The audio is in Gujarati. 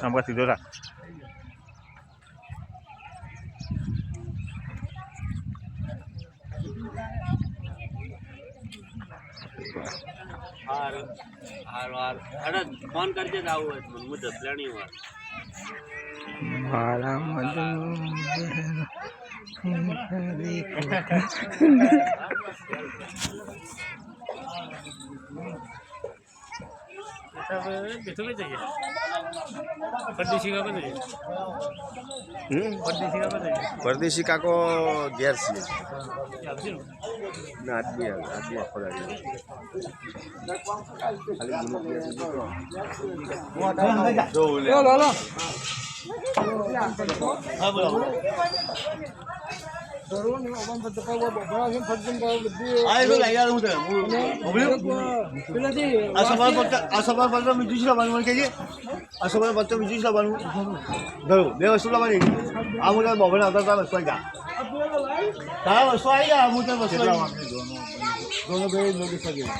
આમ સીધો રાખ. ફોન કરજે જ આવું હોય મુદત લેણી વાર મારા પરદેશી કાકો ઘેર છે ના આદમી આખો બે વસ્તુ લાવવાની આ મોટા બોબડા આવતા વસ્તુ આવી ગયા વસ્તુ આવી ગયા